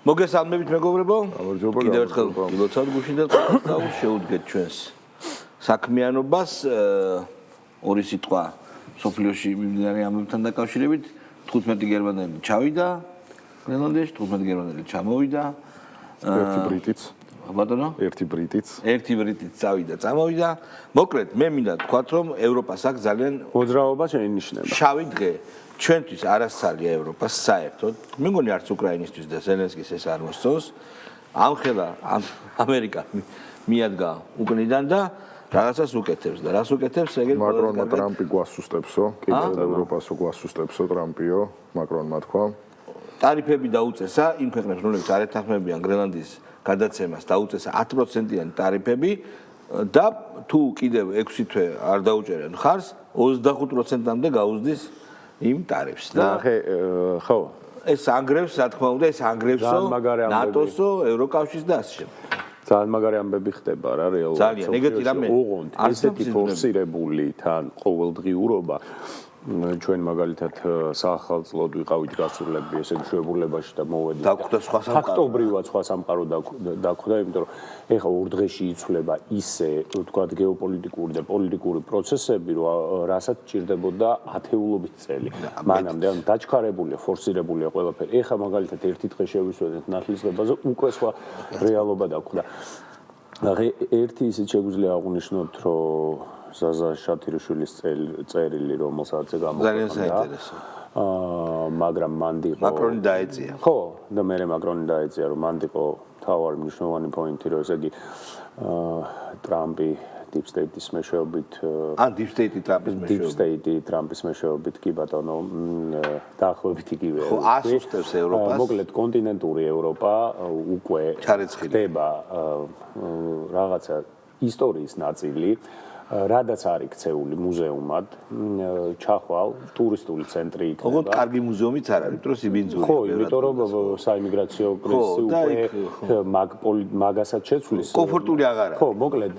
მოგესალმებით მეგობრებო. კიდევ ერთხელ გილოცავთ გუშინ და შეუდგეთ ჩვენს საქმიანობას ორი სიტყვა სოფლიოში მიმდინარე ამბებთან დაკავშირებით 15 გერმანელი ჩავიდა გრენლანდიაში 15 გერმანელი ჩამოვიდა ერთი ბრიტიც ბატონო ერთი ბრიტიც წავიდა წამოვიდა მოკლედ მე მინდა თქვათ რომ ევროპას აქ ძალიან მოძრაობა შეინიშნება შავი დღე ჩვენთვის არასწორია ევროპას საერთოდ მე მგონი არც უკრაინისთვის და ზელენსკის ეს არ მოსწონს ამხელა ამერიკა მიადგა უკნიდან და რაღაცას უკეთებს და რას უკეთებს ეგრე მაკრონმა ტრამპი გვასუსტებსო კიდევ ევროპასო გვასუსტებსო ტრამპიო მაკრონმა თქვა ტარიფები დაუწესა იმ ქვეყნებს რომლებიც არ ეთანხმებიან გრენლანდიის გადაცემას დაუწესა 10%-იანი ტარიფები და თუ კიდევ 6 თვე არ დაუჭერენ ხარს 25%-მდე გაუზდის იმ ტარიფს და ხო ეს ანგრევს რა თქმა უნდა ეს ანგრევსო ნატოსო ევროკავშირს და ასე შემდეგ ძალიან მაგარი ამბები ხდება რა რეალურად ძალიან ეგეთი რამე ასეთი ფორსირებული თან ყოველდღიურობა ჩვენ მაგალითად საახალწლოდ ვიყავით გასულები ესე მშვებურებაში და მოვედით დაგვხვდა სხვა სამყარო ფაქტობრივად სხვა სამყარო დაგვხვდა იმიტომ რომ ეხა ორ დღეში იცვლება ისე თქვა გეოპოლიტიკური და პოლიტიკური პროცესები რომ რასაც ჭირდებოდა ათეულობით წელი მანამდე ან დაჩქარებულია ფორსირებულია ყველაფერი ეხა მაგალითად ერთი დღე შევისვენეთ ნათლისღებაზე უკვე სხვა რეალობა დაგვხვდა ერთი ისიც შეგვიძლია აღვნიშნოთ რომ ზაზა შათირიშვილის წერილი რომელსაც გამოყენდა ძალიან საინტერესო მაგრამ მანდ იყო მაკრონი დაეწია ხო და მე მაკრონი დაეწია რომ მანდ იყო თავარი მნიშვნელოვანი პოინტი რომ ესე იგი ტრამპი deep state-ის მეშვეობით deep state-ი ტრამპის მეშვეობით კი ბატონო დაახლოებით იგივე ხო ასუსტებს ევროპას მოკლედ კონტინენტური ევროპა უკვე ხდება რაღაცა ისტორიის ნაწილი რადაც არის ქცეული მუზეუმად ჩახვალ ტურისტული ცენტრი იქნება. ოღონდ კარგი მუზეუმიც არ არის, უფრო სიბინძური. ხო, იმიტომ რომ საიმიგრაციო პრესი უკვე მაგასაც შეცვლის. კომფორტული აღარ არის. ხო, მოკლედ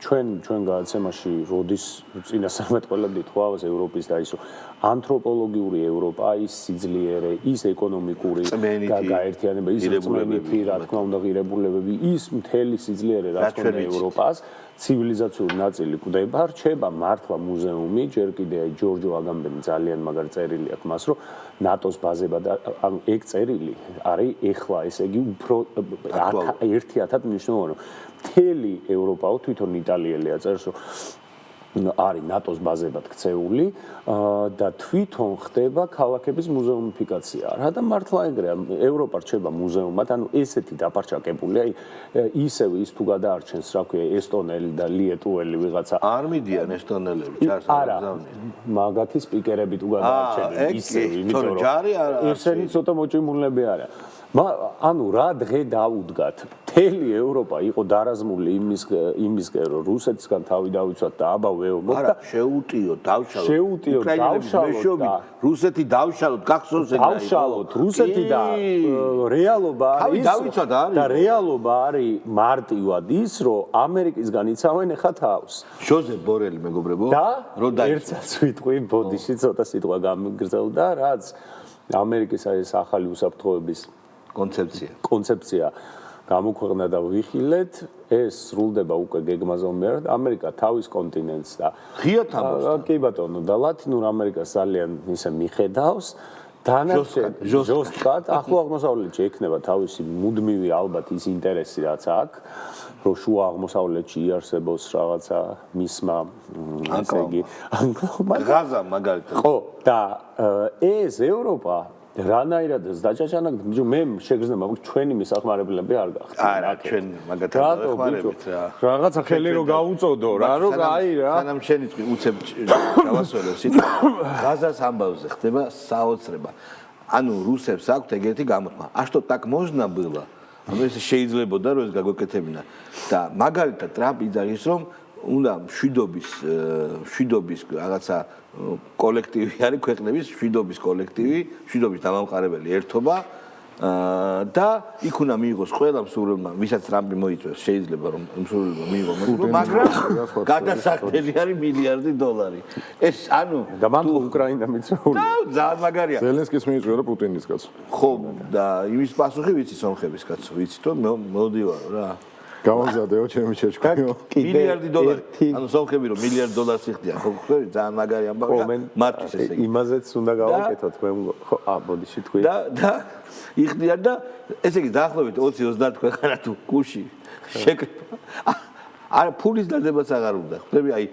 ჩვენ გადაცემაში როდის წინასწარმეტყველად ითხოვს ევროპის და ისო ანთროპოლოგიური ევროპა ის სიძლიერე, ის ეკონომიკური გაერთიანება, ის რწმენითი, რა თქმა უნდა, ღირებულებები, ის მთელი სიძლიერე რაც ხონდა ევროპას ცივილიზაციური ნაწილი კვდება, რჩება მართლა მუზეუმი, ჯერ კიდე ჯორჯო აგამბენი ძალიან მაგარი წერილი აქვს მას, რომ ნატოს ბაზება და ან ეგ წერილი არის ეხლა, ესე იგი, უფრო 1000 მნიშვნელოვანი. მთელი ევროპაო თვითონ იტალიელია წერს, რომ არის ნატოს ბაზებად ქცეული და თვითონ ხდება ქალაქების მუზეუმიფიკაცია. რა და მართლა ეგრეა, ევროპა რჩება მუზეუმად, ანუ ესეთი დაფარჩაკებული, აი ისევ ის თუ გადაარჩენს, რა ქვია, ესტონელი და lietuveli ვიღაცა. არ მიდიან ესტონელები, ჩარს არ გზავნიან. მაგათი სპიკერები თუ გადაარჩენენ, ისევ, იმიტომ რომ ესენი ცოტა მოჭიმულები არა. ანუ რა დღე დაუდგათ მთელი ევროპა იყო დარაზმული იმისკენ რომ რუსეთისგან თავი დავიცვათ და აბა ვეუბნოთ და შეუტიო დავშალოთ რუსეთი დავშალოთ გახსოვს ეგ დავშალოთ რუსეთი და რეალობა არის და რეალობა არის მარტივად ის რომ ამერიკისგან იცავენ ხა თავს ჟოზეფ ბორელი მეგობრებო რო ერთსაც ვიტყვი ბოდიში ცოტა სიტყვა გამიგრძელდა რაც ამერიკის ეს ახალი უსაფრთხოების კონცეფცია გამოქვეყნდა და ვიხილეთ ეს სრულდება უკვე გეგმაზე მერად ამერიკა თავის კონტინენტს და ღიად ამბობს კი ბატონო და ლათინურ ამერიკას ძალიან ისე მიხედავს ჟოსტკად ახლო აღმოსავლეთში ექნება თავისი მუდმივი ალბათ ის ინტერესი რაც აქვს რომ შუა აღმოსავლეთში იარსებოს რაღაცა მისმა ესე იგი ღაზა მაგალითად ხო და ეს ევროპა რანაირად დაჭაჭანაგდა მე შეგრძნება ჩვენი მისახმარებლები არ გახდა არა ჩვენ მაგათაც ახმარებით რა რაღაცა ხელი რო გაუწოდო რა რომ აი რა სანამ შენი თქვი უცებ დავასვენებ სიტყვა ღაზას ამბავზე ხდება საოცრება ანუ რუსებს აქვთ ეგეთი გამოთქმა а что так можно было ანუ ეს შეიძლებოდა რომ ეს გაგვეკეთებინა და მაგალითად ტრამპი ძაღის რომ უნდა მშვიდობის რაღაცა კოლექტივი არის ქვეყნების მშვიდობის კოლექტივი, მშვიდობის დამამყარებელი ერთობა და იქ უნდა მიიღოს ყველა მსურველმა, ვისაც ტრამპი მოიწვევს, შეიძლება რომ მსურველმა მიიღოს მოსულობა, მაგრამ გადასახდელი არის $1 მილიარდი. ეს ანუ და მან უკრაინა მიწვეული. ძალიან მაგარია. ზელენსკის მიიწვია და პუტინის კაცო. ხო, და იმის პასუხი ვიცი სომხების კაცო, ვიცი რომ მოდივარო რა. გამომზადეო ჩემი ჩეჩქიო. $1 მილიარდი. ანუ სომხები რომ $1 მილიარდ იხდიან, ხო ხვდები, ძალიან მაგარი ამბავია. მათთვის ესე იგი. იმაზეც უნდა გავაკეთოთ მე ხო, ბოდიში თქვი. და იხდიან და ესე იგი დაახლოებით 20-30 ქვეყანა თუ გუში შეკრება. არა ფულის დადებაც აღარ უნდა. ხვდები, აი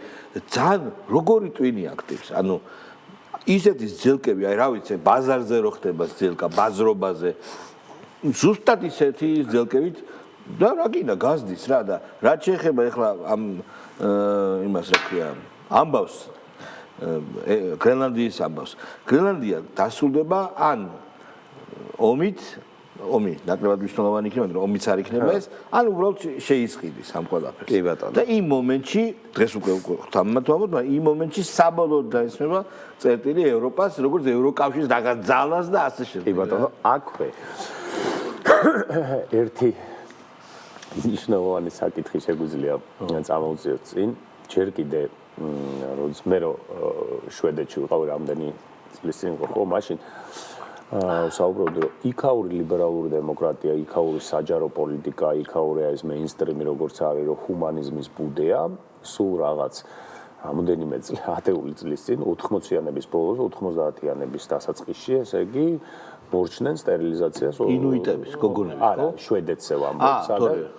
ძალიან როგორი ტვინი აქტივს. ანუ ისეთი ძელკები, აი რა ვიცი, ბაზარზე რო ხდება ძელკა, ბაზრობაზე. ზუსტად ისეთი ძელკებით და რა გინდა გაზდის რა და რა შეეხება ახლა ამ იმას რა ქვია ამბავს გრენლანდიის ამბავს. გრენლანდია დასრულდება ან ომი ნაკლებად მნიშვნელოვანი იქნება, რომ ომიც არ იქნება ეს, ან უბრალოდ შეისყიდის ამ ყველაფერს. კი ბატონო. და იმ მომენტში, დღეს უკვე თამამად, მაგრამ იმ მომენტში საბოლოოდ დაესმება წერტილი ევროპას, როგორც ევროკავშირის რაღაც ძალას და ასე შემდეგ. კი ბატონო, აქვე ერთი მნიშვნელოვანი საკითხი შეგვიძლია წამოვწიოთ წინ. ჯერ კიდე როდის მე შვედეთში ვიყავ რამდენი წლის წინ ხო, მაშინ საუბრობდი რომ იქაური ლიბერალური დემოკრატია, იქაური საჯარო პოლიტიკა, იქაური ეს მეინსტრიმი როგორც არის რომ ჰუმანიზმის ბუდეა, სულ რაღაც რამოდენიმე ათეული წლის წინ 80-იანების ბოლოს, 90-იანების დასაწყისში, ესე იგი მორჩნენ სტერილიზაციას ინუიტების, გოგონების, ხო? არა, შვედეთზე ვამბობ,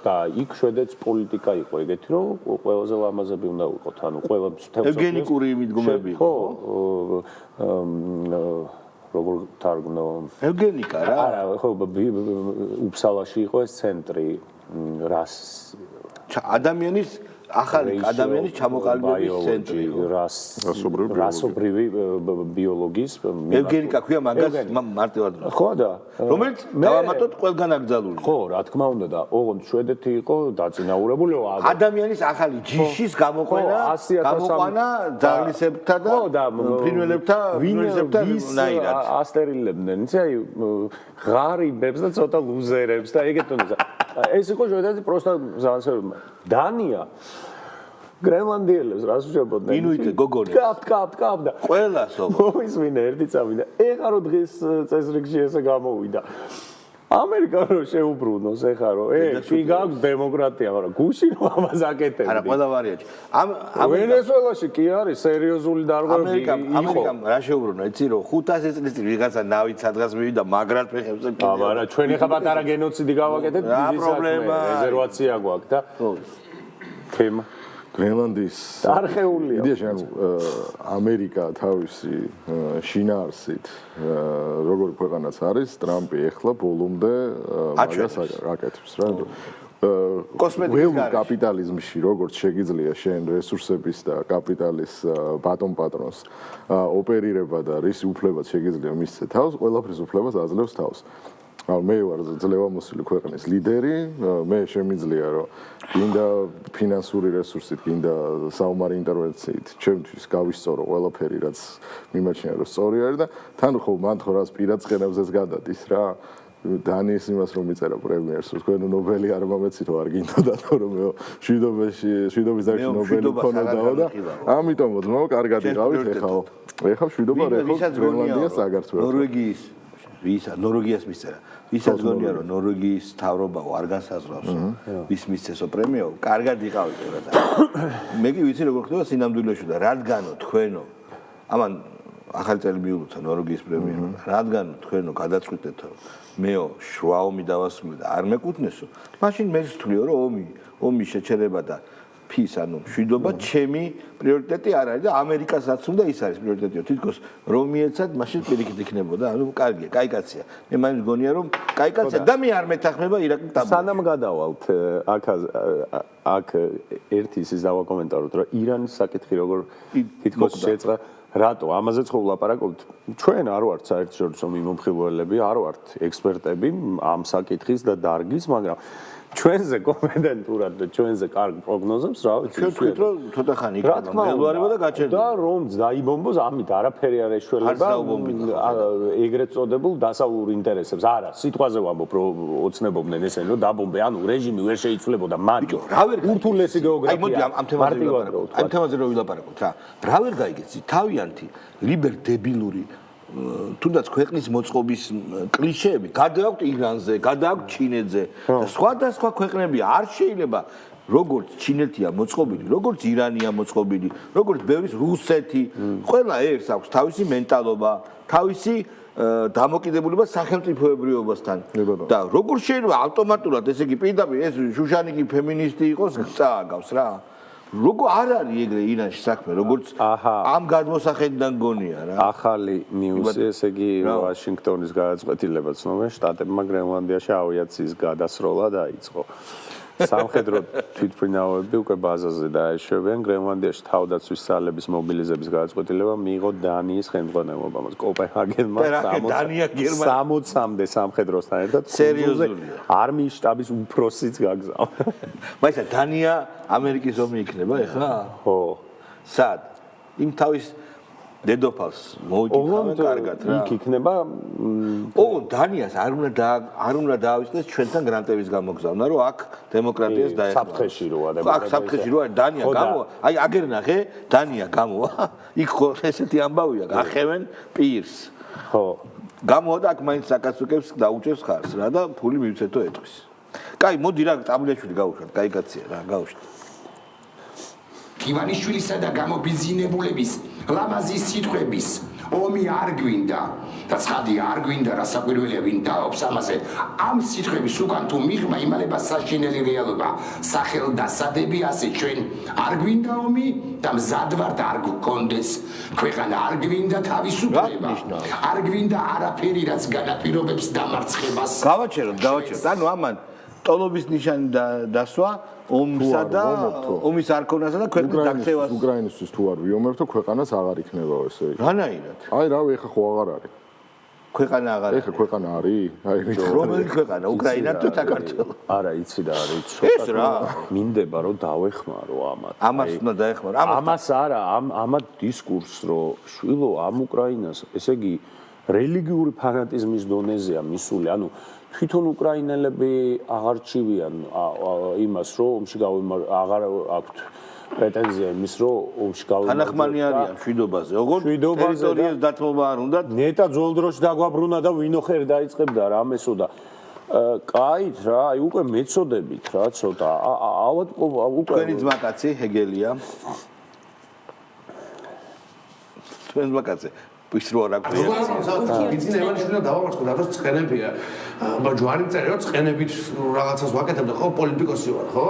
და იქ შვედეთის პოლიტიკა იყო ეგეთი, რომ ყველაზე ლამაზები უნდა ვიყოთ, ანუ ყველა მთელ ევგენიკური მიდგომები ხო, როგორ თარგმნო? ევგენიკა რა. არა, ხო, უფსალაში იყო ეს ცენტრი, რას ადამიანის ახალი ადამიანის ჩამოყალიბების ცენტრი, რასობრივი ბიოლოგიის ევგენიკა ქვია მაგას მარტივად. ხო და რომელიც დავამატოთ ყველგან აკრძალული. ხო, რა თქმა უნდა და ოღონდ შვედეთი იყო დაწინაურებული ადამიანის ახალი ჯიშის გამოყვანა ძაღლისებთა და ფრინველებთა ნაირად ასტერილებდნენ, იცი, აი ღარიბებს და ცოტა ლუზერებს და ეგეთ უნდა. ეს იყო შვედეთი პროსტა ზანსერმა. დანია გრენლანდიელებს რას უშვებოდნენ? ინუიტი გოგონებს. კაპ და ყველას მოისმინე ერთი წამი და ეხლა რო დღეს წესრიგში ესე გამოვიდა. ამერიკა რო შეუბრუნოს ეხლა რო კი გაქვს დემოკრატია, მაგრამ გუში რო ამას აკეთებდი. არა, ყველა ვარიანტი. ვენესუელაში კი არის სერიოზული დარღვევები. ამერიკამ რა შეუბრუნა, იცი რომ 500 წლის წინ ვიღაცა ნავით სადღაც მივიდა, მაგრად ფეხებზე კიდე. არა, ჩვენ ეხლა პატარა გენოციდი გავაკეთეთ, დიდი საქმე, რეზერვაცია გვაქვს და თემა გრენლანდიის არხეულია. იდეაში ანუ ამერიკა თავისი შინაარსით როგორი ქვეყანაც არის, ტრამპი ეხლა ბოლომდე მაგას აკეთებს რა. კოსმეტიკის კაპიტალიზმში როგორც შეგიძლია შენ რესურსების და კაპიტალის ბატონ პატრონს ოპერირება და რის უფლებაც შეგიძლია მისცე თავს, ყველაფრის უფლებას აძლევს თავს. მე ვარ ძლევამოსილი ქვეყნის ლიდერი, მე შემიძლია რომ გინდა ფინანსური რესურსით, გინდა საომარი ინტერვენციით, ჩემთვის გავისწორო ყველაფერი, რაც მიმაჩნია რომ სწორი არის და თან ხო მან ხო რას პირადწყენებზეც გადადის რა. დანიის იმას რომ მიწერა პრემიერს, თქვენ ნობელი არ მომეცით რომ არ გინდოდა, რომ შვიდობის დაში ნობელი ქონოდაო და ამიტომ მოძმო კარგად იყავით ეხლა. ეხლა შვიდობა რეხო გრენლანდიას აგარცვევთ. ნორვეგიის ნორვეგიას მისწერა. ვისაც გონია რომ ნორვეგიის თავრობაო არ განსაზღვრავს, ვის მისცესო პრემიაო, კარგად იყავით რა. მე კი ვიცი როგორ ხდება სინამდვილეში და რადგანო თქვენო ამან ახალი წელი მიულოცა ნორვეგიის პრემიერმა, რადგანო თქვენო გადაწყვიტეთ რომ მეო შუა ომი დავასრულე და არ მეკუთვნესო, მაშინ მე ვთვლიო რომ ომი შეჩერება და ფის ანუ მშვიდობა ჩემი პრიორიტეტი არ არის და ამერიკასაც უნდა ის არის პრიორიტეტიო თითქოს რომ მიეცათ მაშინ პირიქით იქნებოდა ანუ კარგია კაი კაცია მე მაინც გონია რომ კაი კაცია და მე არ მეთანხმება ირაკი ტაბუ სანამ გადავალთ აქ ერთი ის დავაკომენტაროთ რომ ირანის საკითხი როგორ თითქოს შეწყდა რატო ამაზეც ხო ვლაპარაკობთ ჩვენ არ ვართ საერთაშორისო მიმომხილველები არ ვართ ექსპერტები ამ საკითხის და დარგის მაგრამ ჩვენზე კომპეტენტურად და ჩვენზე კარგ პროგნოზებს რა ვიცი ჩვენ თქვით რომ ცოტა ხანი იქნება მელვარება და გაჩერდება და რომ დაიბომბოს ამით არაფერი არ ეშველება ეგრეთ წოდებულ დასავლურ ინტერესებს არა სიტყვაზე ვამბობ რომ ოცნებობდნენ ესენი რომ დაბომბე ანუ რეჟიმი ვერ შეიცვლებოდა მარტო ურთულესი გეოგრაფია აი მოდი ამ თემაზე რომ ვილაპარაკოთ რა რა ვერ გაიგეთ თავიანთი ლიბერდებილური თუნდაც ქვეყნის მოწყობის კლიშეები გადააქვთ ირანზე, გადააქვთ ჩინეთზე და სხვადასხვა ქვეყნები არ შეიძლება როგორც ჩინეთია მოწყობილი, როგორც ირანია მოწყობილი, როგორც ბევრი რუსეთი, ყველა ერთს აქვს თავისი მენტალობა, თავისი დამოკიდებულება სახელმწიფოებრიობასთან და როგორ შეიძლება ავტომატურად ესე იგი პირდაპირ ეს შუშანიკი ფემინისტი იყოს წააგავს რა როგორ არ არის ეგრე ირანში საქმე როგორც ამ გადმოსახედიდან გონია რა ახალი ნიუსი ესე იგი ვაშინგტონის გადაწყვეტილება ცნობენ შტატებმა გრენლანდიაში ავიაციის გადასროლა დაიწყო სამხედრო თვითმფრინავები უკვე ბაზაზე დაეშვებიან გრენლანდიაში თავდაცვის ძალების მობილიზების გადაწყვეტილება მიიღო დანიის ხელმძღვანელობამ კოპენჰაგენმა 60-მდე სამხედროსთან ერთად სერიოზულია არმიის შტაბის უფროსიც გაგზავნა მაინც დანია ამერიკის ომი იქნება ეხლა ხო სად იმ თავის დედოფალს მოიკითხავენ კარგად რა იქ იქნება დანიას არ უნდა დაავიწყდეს ჩვენთან გრანტების გამოგზავნა რომ აქ დემოკრატიას დაეხმაროს საფრთხეში როა აქ საფრთხეში როა დანია გამოვა აი აგერ ნახე დანია გამოვა იქ ხო ესეთი ამბავია გახევენ პირს ხო გამოვა და აქ მაინც საკაცუკებს დაუჭერს ხარს რა და ფული მივცეთო ეტყვის კაი მოდი რა ტაბლიაშვილი გავუშვათ კაი კაცია რა გავუშვათ ივანიშვილისა და გამობიზინებულების ლამაზი სიტყვების ომი არ გვინდა და ცხადი არ გვინდა რა საკვირველია ვინ დაობს ამაზე ამ სიტყვების უკან თუ მიღმა იმალება საშინელი რეალობა სახელდასადები ასე ჩვენ არ გვინდა ომი და მზად ვართ არ გქონდეს ქვეყანა არ გვინდა თავისუფლება არ გვინდა არაფერი რაც განაპირობებს დამარცხებას გავაჩეროთ ანუ ამან ტოლობის ნიშანი დასვა ომსა და ომის არქონასა და ქვეყნის დაქცევას უკრაინისთვის თუ არ ვიომებთო ქვეყანას აღარ იქნება ესე იგი რანაირად აი რავი ეხა ხო აღარ არის ქვეყანა აღარ ეხა ქვეყანა არის აი რომელი ქვეყანა უკრაინა თუ საქართველო არა იცი და არის ეს რა მინდება რომ დავეხმარო ამას უნდა დაეხმარო ამას არა ამ დისკურსს რომ შვილო ამ უკრაინას ესე იგი რელიგიური ფანატიზმის დონეზეა მისული ანუ თვითონ უკრაინელები აღარ ჩივიან იმას რომ ომში აღარ აქვთ პრეტენზია იმის რომ ომში გავიმარჯვებთ თანახმანი არიან მშვიდობაზე ოღონდ ტერიტორიას დათმობა არ უნდა ნეტა ძოლდროში დაგვაბრუნა და ვინო ხერ დაიწყებდა რამესო და კაით რა აი უკვე მეწოდებით რა ცოტა ავატყობა უკვე თქვენი ძმაკაცი ჰეგელია თქვენი ძმაკაცი ისრო რა ქვია იცი ევანიშვილი დავამარცხო და როს ცხენებია ჯვარი წერე რომ ცხენებით რაღაცას ვაკეთებდა ხო პოლიტიკოსი ვარ ხო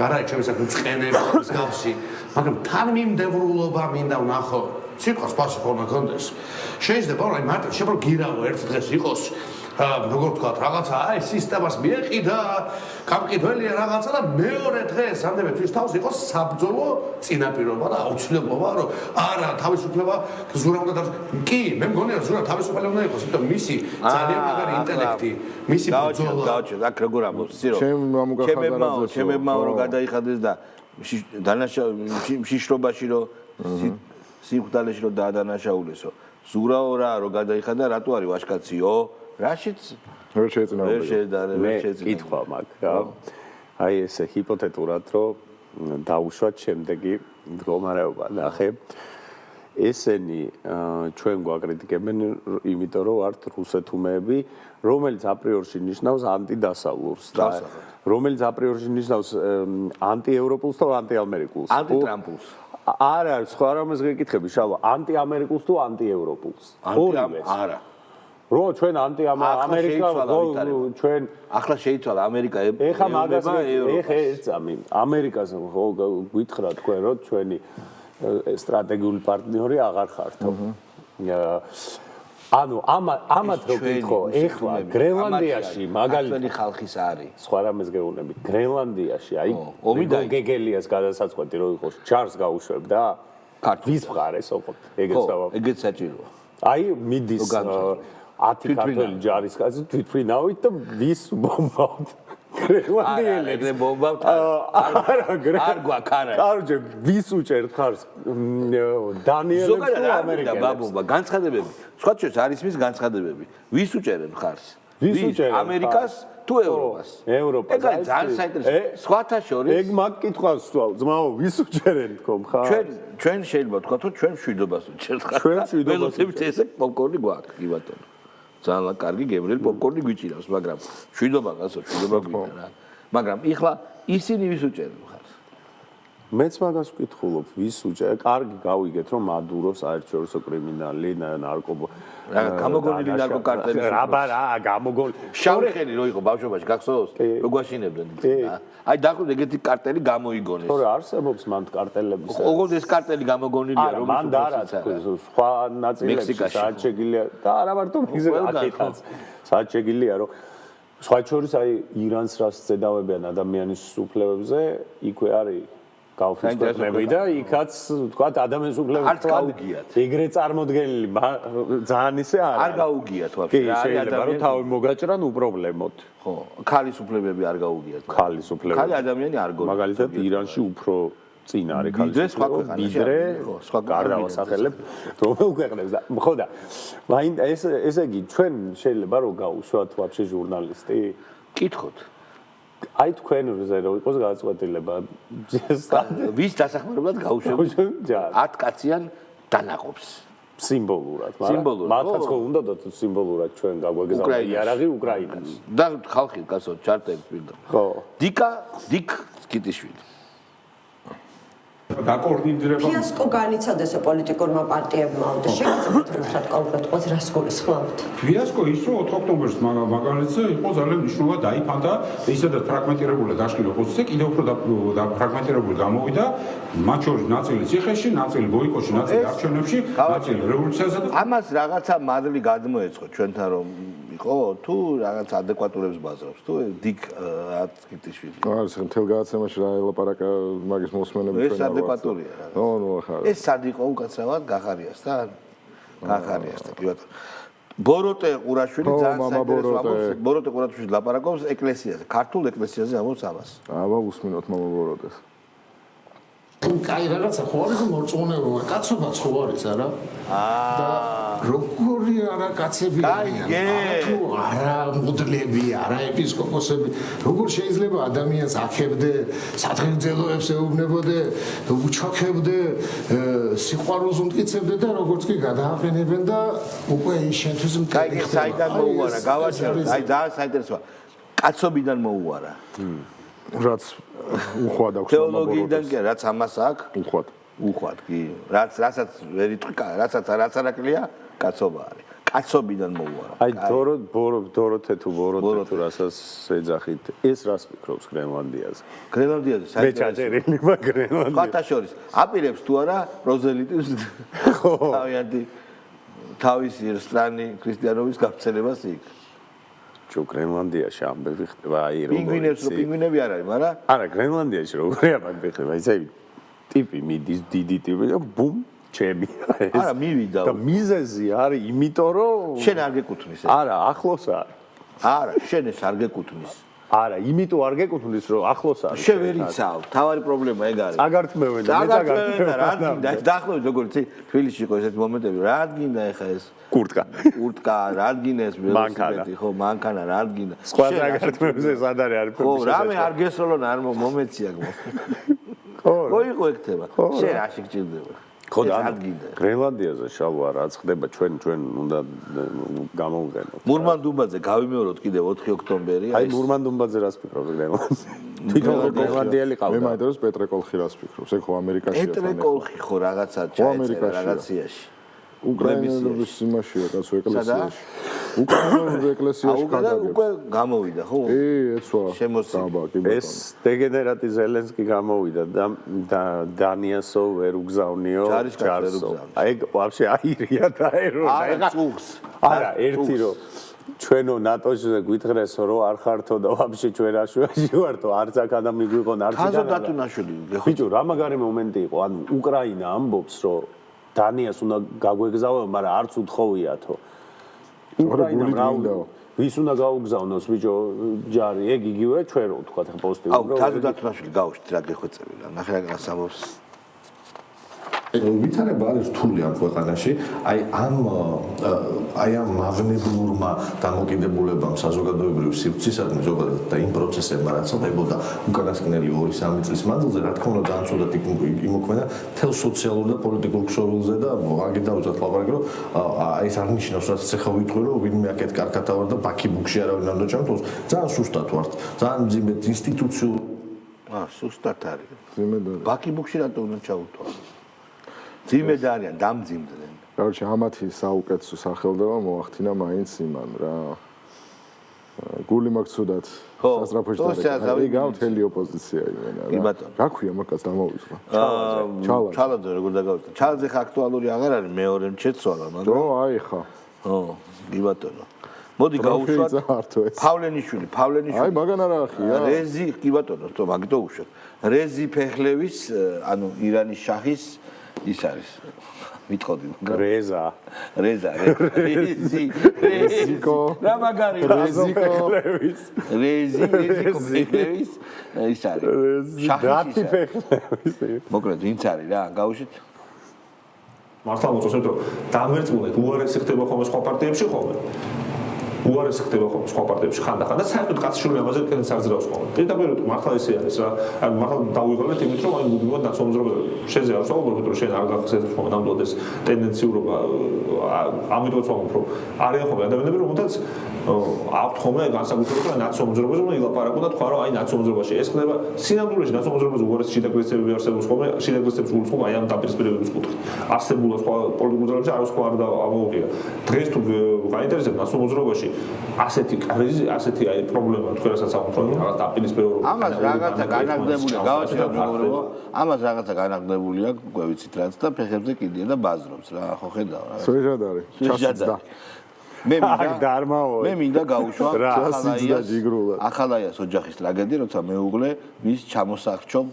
არა ჩემი საქმე ცხენების გავსი მაგრამ თანმიმდევრულობა მინდა ვნახო სიტყვას პასი ხომ კონდეს შეიძლება რომ აი მარტო შეიძლება გირავო ერთ დღეს იყოს როგორ თქვა რაღაცა აი სისტემას მიეყიდა გამყიდველია რაღაცა და მეორე დღეს ამდენე თვის თავს იყოს საბრძოლო წინაპირობა და აუცილებლობა რომ არა თავისუფლება ზურა უნდა კი მე მგონია ზურა თავისუფალი უნდა იყოს იმიტომ მისი ძალიან მაგარი ინტელექტი მისი ბრძოლა დააჩვენე აქ როგორ ამბობს სირო ჩემებმა რომ გადაიხადეს და შიშრობაში რომ სიხვდალეში რომ დაადანაშაულესო ზურაო რა რომ გადაიხადა რატო არის ვაშკაციო რაშიც ვერ შეეწინააღმდეგა მე კითხვა მაქვს რა აი ესე ჰიპოთეტურად რომ დაუშვათ შემდეგი მდგომარეობა ნახე ესენი ჩვენ გვაკრიტიკებენ იმიტომ რომ ვართ რუსეთუმეები რომელიც აპრიორში ნიშნავს ანტიდასავლურს და რომელიც აპრიორში ნიშნავს ანტიევროპულს და ანტიამერიკულს ანტიტრამპულს არა სხვა რამეს გეკითხები შავა ანტიამერიკულს თუ ანტიევროპულს ორივე არა რო ჩვენ ანტიამერიკა ჩვენ ახლა შეიცვალა ამერიკა ეხა მაგას ეხა ეცამი ამერიკას ხო გითხრა თქვენ რომ ჩვენი სტრატეგიული პარტნიორი აღარ ხართო ანუ ამათ რო გითხო ეხლა გრენლანდიაში მაგალითად ხალხის არის სხვა რამეს გეუბნები გრენლანდიაში აი გეგელიას გადასაწყვეტი რო იყოს ჩარს გაუშვებდა ვის მხარეს ოღონდ ეგეც საჭიროა აი მიდის 10 ქართველი ჯარისკაცი თვითმფრინავით და ვის ბომბავთ გრენლანდიელებს არ გვაქარა. კაროჩე ვის უჭერთ ხარს? დანიელებს თუ ამერიკელებს? ბაბუა, განცხადებები. სხვა შორის არის მის განცხადებები. ვის უჭერენ ხარს? ვის უჭერენ? ამერიკას თუ ევროპას? ევროპას. ეგ არის ძალიან საინტერესო. სხვათა შორის ეგ მაგ კითხვას ვსვავ, ძმაო, ვის უჭერენ თქო ხარ? ჩვენ შეიძლება ვთქვათ, რომ ჩვენ მშვიდობას უჭერთ ხარ. ჩვენ მშვიდობას ველოცებით ესე პოპკორნი გვაქვს, კი ბატონო. ძალიან კარგი გემრიელი პოპკორნი გვიჭირავს, მაგრამ მშვიდობა გასო, მშვიდობა გვინდა რა. მაგრამ ეხლა ისინი ვის უჭერენ ხარ? მეც მაგას ვკითხულობ, ვის უჭერენ? კარგი გავიგეთ, რომ მადურო საერთაშორისო კრიმინალი, ნარკო გამოგონილი ნარკოკარტელი. რა, გამოგონილი. შავი ხელი რო იყო ბავშვობაში, გახსოვს? რო გვაშინებდნენ და აი დაახლოებით ეგეთი კარტელი გამოიგონეს. თორე არსებობს მან კარტელების. ოღონდ ეს კარტელი გამოგონილია რომ მან დარა სხვა ნაწილებში საერთოდ შეგიძლია და არა მარტო მიგზე აკეთած. საერთოდ შეგიძლია რომ სხვა შორის აი ირანს რას ზედავებიან ადამიანის უფლებებზე, იქვე არის გავფრთხილებული და იქაც თქვა ადამიანის უფლებებს არ გაუგიათ. ეგრე წარმოდგენილი ძალიან ისე არა. არ გაუგიათ ვაფშე. კი, შეიძლება რომ თავი მოგაჭრან უპრობლემოდ. ხო, ქალის უფლებები არ გაუგიათ. ქალის უფლებები. ქალი ადამიანი არ გონი. მაგალითად ირანში უფრო წინ არის ქალის უფლებები. ვიდრე სხვა გარდავასახელებ რომელ ქვეყნებს და ხო და ესე იგი ჩვენ შეიძლება რომ გავუშვათ ვაფშე ჟურნალისტი? კითხოთ. აი თქვენ რო იყოს გადაწყვეტილება ვის დასახმარებლად გაუშვებთ 10 კაციან დანაყოფს სიმბოლურად მათაც ხო უნდა და სიმბოლურად ჩვენ გაგვეგზავნა იარაღი უკრაინას და ხალხი კაცო ჩარტებს პირდა ხო დიკ სკიტიშვილი დაკოორდინირება ფიასკო განიცადეს პოლიტიკურმა პარტიებმა და შეგიძლიათ კონკრეტულად რას გულისხმობთ? ფიასკო ის რომ 4 ოქტომბერს მაგალითზე იყო ძალიან მნიშვნელოვანი დაიფანტა ისედაც ფრაგმენტირებული დაშლილი ოპოზიცია კიდევ უფრო ფრაგმენტირებული გამოვიდა მათ შორის ნაწილი ციხეში, ნაწილი ბოიკოტში, ნაწილი არჩევნებში, ნაწილი რევოლუციაზე და ამას რაღაცა მადლი გადმოეწყო ჩვენთან რომ იყო თუ რაღაც ადეკვატურებს ბაზრობს თუ დიკ ატკიტიშვილი არის მთელ გადაცემაში რა ელაპარაკა მაგის მოსმენები ჩვენ ეს ადეკვატურია რა ნუ ახლა ეს სად იყო უკაცრავად გახარიასთან კი ბატონო ბოროტე ყურაშვილი ძალიან საინტერესო ამბობს ბოროტე ყურაშვილი ლაპარაკობს ეკლესიაზე ქართულ ეკლესიაზე ამბობს ამას აბა უსმინოთ მამა ბოროტეს კაი რაღაცა ხო არის მორწმუნეობა კაცობა ხო არის არა და როგორი არა კაცები თუ არა მუდლები არა ეპისკოპოსები როგორ შეიძლება ადამიანს აქებდე სათხილძელოებს ეუბნებოდე უჩოქებდე სიყვარულს უმტკიცებდე და როგორც კი გადააყენებენ და უკვე ის შენთვის კაი საიდან მოუარა გავაჩერეთ აი ძალიან საინტერესოა კაცობიდან მოუარა რაც უხვად აქვს თეოლოგიიდან კი რაც ამას აქვს უხვად კი რასაც ვერ იტყვი რასაც არაკლია კაცობა არის კაცობიდან მოუარა აი დოროთე თუ რასაც ეძახით ეს რას ფიქრობს გრენლანდიაზე საერთოდ მე ჩაჭერილი მაგრამ ხათა შორის აპირებს თუ არა როზელიტის ხო თავისი რესტორანი ქრისტიანობის გავრცელებას იქ გრენლანდიაში ამბები ხდება აი პინგვინები არ არის მაგრამ არა გრენლანდიაში როგორი ამბები ხდება ისე ტიპი მიდის დიდი ტიპი და ბუმ ჩემი არა მივიდა და მიზეზი არის იმიტომ რომ შენ არ გეკუთვნის არა ახლოს არა შენ ეს არ გეკუთვნის არა იმიტომ არ გეკუთვნის რომ ახლოს არის შენ ვერ იცავ თავარი პრობლემა ეგ არის აგართმევენ და მე აგართმევენ რა გინდა ეს დაახლოებით როგორც თბილისში იყო ესეთი მომენტები რა გინდა ეხა ეს კურტკა რა გინდა ეს ველოსიპედი ხო მანქანა რა გინდა სხვა აგართმევზე სად არის ხო რამე არ გესროლონ არ მომეცია ხო იყო ეკთება შენ რა შეგჭირდება ხო და გრენლანდიაზე შალვა რაც ხდება ჩვენ უნდა გამოვიყენოთ მურმანდუმბაძე გავიმეოროთ კიდე 4 ოქტომბერი აი მურმანდუმბაძე რას ფიქრობს გრენლანდიაზე თვითონ გრენლანდიელი ყავდა მე მაინტერესებს პეტრე კოლხი რას ფიქრობს ეგ ხო ამერიკაშია პეტრე კოლხი ხო რაღაცა ჩაეწერა რაღაციაში უკრაინელების იმაშია კაცო ეკლესიაში უკრაინელების ეკლესიაში გადაგებს უკვე გამოვიდა ხო ეცვა შემოსილი ეს დეგენერატი ზელენსკი გამოვიდა და დანიასო ვერ უგზავნიო ჯარსო აი ვაფშე აირია და არა წუხს არა ერთი რომ ჩვენო ნატოში გვითხრესო რომ არ ხართო და ვაფშე ჩვენ აშვაში ვართო არც აქ ადამი გვიყონ არც ხაზო დათუნაშვილი ბიჭო რა მაგარი მომენტი იყო ანუ უკრაინა ამბობს რომ დანიას უნდა გაგვეგზავნო მაგრამ არც უთხოვიათო უკრაინამ ვის უნდა გაუგზავნოს ბიჭო ჯარი ეგ იგივე ჩვენ რო თქვა ხა პოზიტივი აუ თაზო დათმაშვილი გავუშვით რა გეხვეწები რა ნახე რა გასამობს ვითარება არის რთული ამ ქვეყანაში, აი ამ მავნებლურმა დამოკიდებულებამ საზოგადოებრივი სივრცისადმი ზოგადად და იმ პროცესებმა რაც ხდებოდა უკანასკნელი 2-3 წლის მანძილზე, რა თქმა უნდა ძალიან ცუდად იმოქმედა თელ სოციალურ და პოლიტიკურ ქსოვილზე და აგი დავუძახ ლაპარაკი რომ აი ეს არ ნიშნავს რაც ეხა ვიტყვი რომ ვინმე აქეთ კარგად ავარ და ბაქი ბუქში არავინ არ დაჭამთოს, ძალიან სუსტად ვართ, ძალიან მძიმედ ინსტიტუციურ სუსტად არის. მძიმედ არის. ბაქი ბუქში რატო უნდა ჩაუტო? ძიმედ არიან, დამძიმდნენ. Короче, ამათი საუკეთესო სახელდება მოახდინა მაინც იმან რა. გული მაგცუდად სასწრაფოში დაიწყო. იგავ თელი ოპოზიცია იმენა რა. რა ქვია მაგას დამოვიწყო? ჩალაძე როგორ დაგავიწყო? ჩალაძე ხა აქტუალური აღარ არის მეორე შეცვალა, მაგრამ დრო აი ხა. კი ბატონო. მოდი გაუშვათ პავლენიშვილი. აი მაგან არა ახია. რეზი, კი ბატონო, თო მაგითო უშვათ. რეზი ფეხლევის, ანუ ირანის შაჰის ის არის. მიტყოდი რეზა რეზიკო რა მაგარი რეზიკოების რეზიკოების ის არის შაჰი ფეხლების მოკლედ ვინც არის რა გავუშვით მართლა მოწესებთ რომ დამერწმუნეთ უარესი ხდება ხოლმე სხვა პარტიებში ხოლმე უარესი ხდება ხოლმე სხვა პარტიებში ხანდახან და საერთოდ კაცშული ამაზე კენს არ ძრავს ხოლმე. პირდაპირ მართლა ესე არის რა. აი მართლა დავიღალეთ იმით რომ აი მუდმივად ნაცნობრობა შეზე არ ვსაუბრობთ რომ შენ არ გახსენებ ხოლმე ნამდვილად ეს ტენდენციურობა ამიტომაც ვამბობ რომ არიან ხოლმე ადამიანები რომელთაც აქვთ ხოლმე განსაკუთრებით რომ ნაცნობრობაზე უნდა ილაპარაკო და თქვა რომ აი ნაცნობრობაში ეს ხდება სინამდვილეში ნაცნობრობაზე უარესი შიდაგრესებები არსებობს ხოლმე შიდაგრესებს გულს ხოლმე აი ამ დაპირისპირებების კუთხით. არსებულა სხვა პოლიტიკურ ძალებში არ სხვა არ ამოუღია. დღეს თუ გაინტერესებთ ნაცნობრობაში ასეთი კრიზისი, ასეთი აი პრობლემა თქვენასაც ამოთხოვენ, რაღაც დაპირისპირება. ამას რაღაცა განაგდებულია, გავაჩერებ მეგობრებო. ამას რაღაცა განაგდებულია, გვევიცით რაც და ფეხებზე კიდია და ბაზრობს რა, ხო ხედავ რა. სვეჟად არის. სვეჟად. მე მინდა გაუშვა ახალაიას ოჯახის ტრაგედია, როცა მეუღლე მის ჩამოსახჩობ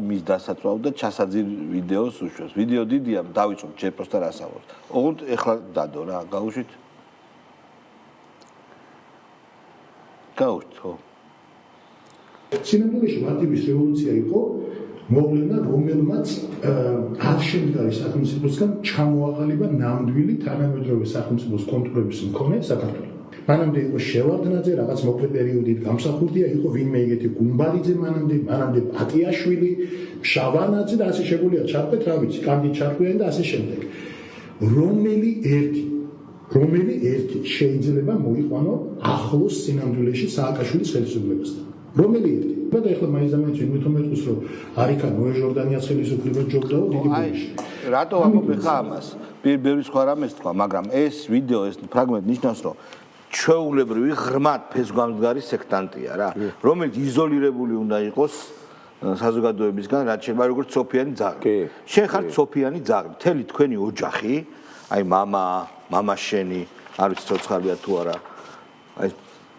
მის დასაწვავ და ჩასაძირ ვიდეოს უშვებს. ვიდეო დიდია, დავიწყოთ ჯერ პროსტა რასაუბრობთ. ოღონდ ეხლა დადო რა, გაუშვით. გაუშვით, ხო. სინამდვილეში მარტივის რევოლუცია იყო მოვლენა, რომელმაც არ შემდგარი სახელმწიფოსგან ჩამოაყალიბა ნამდვილი თანამედროვე სახელმწიფოს კონტურების მქონე საქართველო. მანამდე იყო შევარდნაძე, რაღაც მოკლე პერიოდით გამსახურდია, იყო ვინმე იგეთი გუმბარიძე მანამდე პატიაშვილი, შავანაძე და ასე შეგვიძლია ჩარკვეთ, რა ვიცი, კარგი ჩარკვიან და ასე შემდეგ. რომელი ერთი შეიძლება მოიყვანო ახლოს სინამდვილეში სააკაშვილის ხელისუფლებასთან. რომელი ერთი? და ეხლა მაინც ვიმეთომეთოს რომ არიქა ნოე ჟორდანიას ხელისუფლება ჯობდაო დიდი ბოლოში. რატო ვამბობ ხა ამას? ბევრი სხვა რამეს თქვა, მაგრამ ეს ვიდეო, ეს ფრაგმენტი ნიშნავს, რომ ჩვეულებრივი ღრმად ფესვგამდგარი სექტანტია რა, რომელიც იზოლირებული უნდა იყოს საზოგადოებისგან, რაც შეიძლება როგორც სოფიანი ძაღლი. შენ ხარ სოფიანი ძაღლი, მთელი თქვენი ოჯახი, აი მამა შენი, არ ვიცი ცოცხალია თუ არა, აი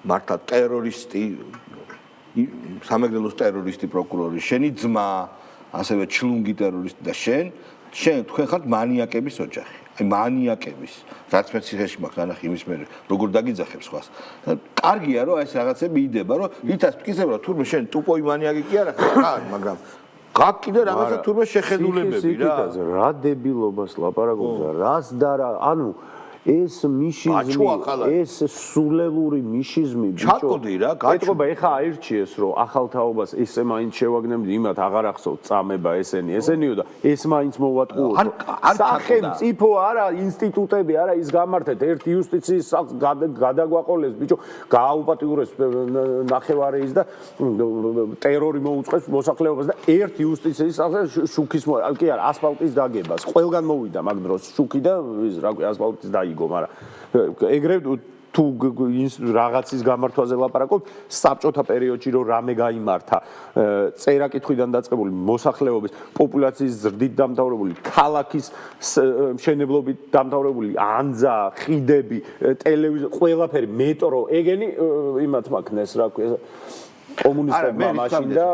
მართლა ტერორისტი, სამეგრელოს ტერორისტი პროკურორი, შენი ძმა, ასევე ჩლუნგი ტერორისტი და შენ თქვენ ხართ მანიაკების ოჯახი. აი მანიაკების, რაც მე ციხეში მაქვს ანახი იმის მე როგორ დაგიძახებს ხვას. კარგია რომ აი ეს რაღაცები იდება, რომ ვითას მტკიცებ რომ თურმე შენ ტუპოი მანიაკი კი არა ხარ, მაგრამ გაკ კიდე რაღაცა თურმე შეხედულებები რა. რა დებილობას ლაპარაკობს და რას და რა, ანუ ეს მიშიზმი, ეს სულელური მიშიზმი ბიჭო. ჩაკოდი რა, გაჭობა ეხა აირჩიეს რომ ახალ თაობას ესე მაინც შევაგნებდი, იმათ აღარ ახსოვთ წამება ესენიო და ეს მაინც მოვატყუოთ. სახელმწიფო არა, ინსტიტუტები არა, ის გამართეთ ერთ იუსტიციის სახლს გადაგვაყოლეს ბიჭო, გააუპატიურეს ნახევარეის და ტერორი მოუწყეს მოსახლეობას და ერთ იუსტიციის სახლს შუქის კი არა, ასფალტის დაგებას. ყველგან მოვიდა მაგ დროს შუქი და რა ქვია ასფალტის დაიგო, მაგრამ ეგრევე თუ რაღაცის გამართვაზე ლაპარაკობ, საბჭოთა პერიოდში რომ რამე გაიმართა, წერა-კითხვიდან დაწყებული მოსახლეობის პოპულაციის ზრდით დამთავრებული, ქალაქის მშენებლობით დამთავრებული, ანძა, ხიდები, ტელევიზია, ყველაფერი, მეტრო, ეგენი იმათ მაქნეს, რა ქვია, კომუნისტებმა მაშინ და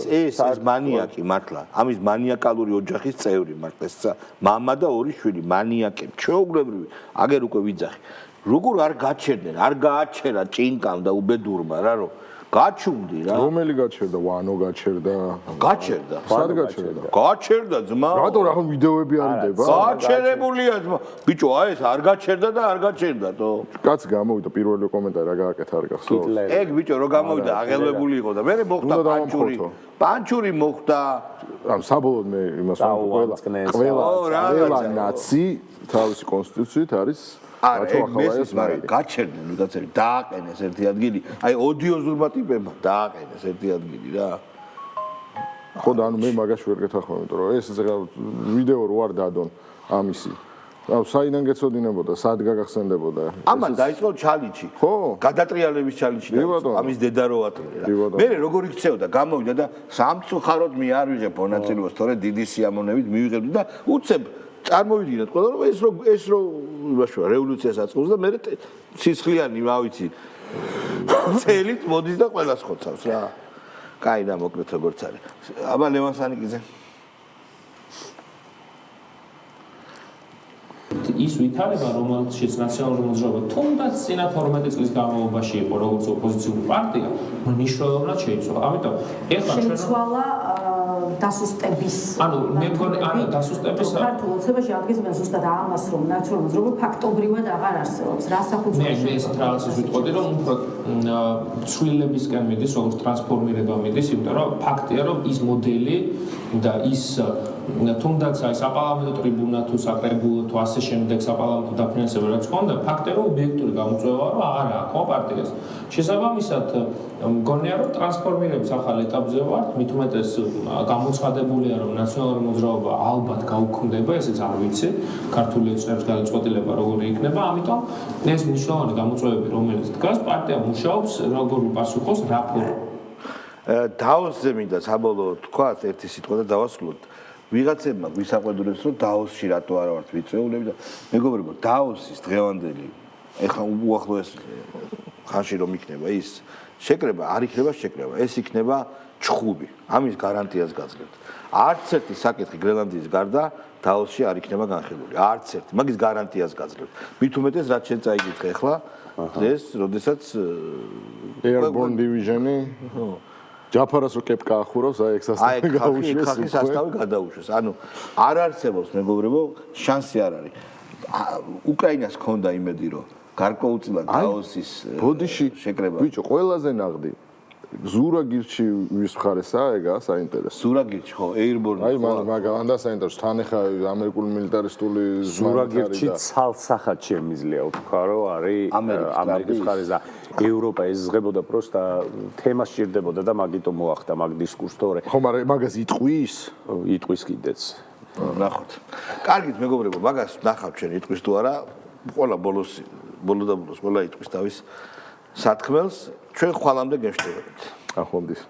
ეს მანიაკი მართლა, ამის მანიაკალური ოჯახის წევრი მართლა, მამა და ორი შვილი, მანიაკები, ჩვეულებრივი, აგერ უკვე ვიძახი. როგორ არ გაჩერდნენ, არ გააჩერა ჭინკამ და უბედურმა რა რომ გაჩუმდი რა. რომელი გაჩერდა? ვანო გაჩერდა. გაჩერდა. სად გაჩერდა? გაჩერდა ძმა. რატო რა ვიდეოები არ დება? გაჩერებულია ძმა. ბიჭო, აი ეს არ გაჩერდა და არ გაჩერდა თო. კაც გამოვიდა პირველი კომენტარი რა გააკეთა არ გახსოვს? ეგ ბიჭო რო გამოვიდა აღელვებული იყო და მე მოხდა პანჩური მოხდა. ამ საბოლოოდ მე იმას ყველა ნაცი თავისი კონსტიტუციით არის გაჩერდნენ ვიღაცები დააყენეს ერთი ადგილი აი ოდიოზურმა ტიპებმა დააყენეს ერთი ადგილი რა ხო და ანუ მე მაგაში ვერ გეთახმები იმიტომ რომ ეს ვიდეო რო არ დადონ ამისი აუ საიდან გეცოდინებოდა სად გაგახსენდებოდა ამან დაიწყო ჩალიჩი ხო გადატრიალების ჩალიჩი ამის დედა რო ატყდა მე როგორ იქცეოდა გამოვიდა და სამწუხაროდ მე არ ვიღებ მონაწილეობას თორე დიდი სიამოვნებით მივიღებდი და უცებ წარმოვიდგინეთ ყველა რომ ეს რო იმაშია რევოლუციას აწყობს და მე სისხლიანი რა ვიცი წელით მოდის და ყველას ხოცავს რა კაი და მოკლედ როგორც არის აბა ლევან სანიკიძე ის ვითარება რომელშიც ნაციონალური მოძრაობა თუნდაც წინა 12 წლის განმავლობაში იყო როგორც ოპოზიციური პარტია მნიშვნელოვნად შეიცვალა ამიტომ ეხლა ჩვენ შეიცვალა დასუსტების ანუ მე მგონი ანუ დასუსტების ქართულ ოცნებაში აღგზავნა ზუსტად ამას რომ ნაციონალური მოძრაობა ფაქტობრივად აღარ არსებობს რა საფუძველზე მე ეს რაღაცას ვიტყოდი რომ უფრო ცვლილებისკენ მიდის როგორც ტრანსფორმირება მიდის იმიტომ რომ ფაქტია რომ ის მოდელი და ის თუნდაც აი საპარლამენტო ტრიბუნა თუ საკრებულო თუ ასე შემდეგ საპარლამენტო დაფინანსება რაც ხონდა ფაქტია რომ ობიექტური გამოწვევა რომ აღარ აქვს ხო პარტიას შესაბამისად მგონია რომ ტრანსფორმირების ახალ ეტაპზე ვართ მით უმეტეს გამოცხადებულია რომ ნაციონალური მოძრაობა ალბათ გაუქმდება ესეც არ ვიცი ქართული ოცნების გადაწყვეტილება როგორი იქნება ამიტომ ეს მნიშვნელოვანი გამოწვევები რომელიც დგას პარტია მუშაობს როგორ უპასუხოს რა დაოსზე მინდა საბოლოოდ თქვა ერთი სიტყვა და დავასრულოთ ვიღაცებმა გვისაყვედურებს რომ დაოსში რატო არ ვართ ვიწეულები და მეგობრებო დაოსის დღევანდელი ეხლა უახლოეს ხანში რომ იქნება ის შეკრება არ იქნება შეკრება ეს იქნება ჩხუბი ამის გარანტიას გაძლევთ არც ერთი საკითხი გრენლანდიის გარდა დაოსში არ იქნება განხილული არც ერთი მაგის გარანტიას გაძლევთ მით უმეტეს რაც შენ წაიგიქრე ეხლა დღეს როდესაც Airborne Division-ი ჯაფარას რო კეპკა ახურავს აი ეს ასტავი გაუშვეს ხახის ასტავი გადაუშვეს ანუ არ არსებობს მეგობრებო შანსი არ არის უკრაინას ჰქონდა იმედი რომ გარკვეულწილად დაოსის შეკრება ბიჭო ყველაზე ნაღდი ზურაგირჩი ვის მხარესაა ეგა საინტერესო ზურაგირჩი ხო Airborne აი მაგ საინტერესო თან ახლა ამერიკული მილიტარისტული ზურაგირჩი ცალსახად შემიძლია ვთქვა რომ არის ამერიკის მხარეს და ევროპა ეზღებოდა პროსტა თემა სჭირდებოდა და მაგიტომ მოახდა მაგ დისკურსს თორე ხო მაგრამ მაგას იტყვის კიდეც ნახოთ კარგით მეგობრებო მაგას ნახავთ ჩვენ იტყვის თუ არა ყველა ბოლო და ბოლოს ყველა იტყვის თავის სათქმელს ჩვენ ხვალამდე გემშვიდობებით ახონდის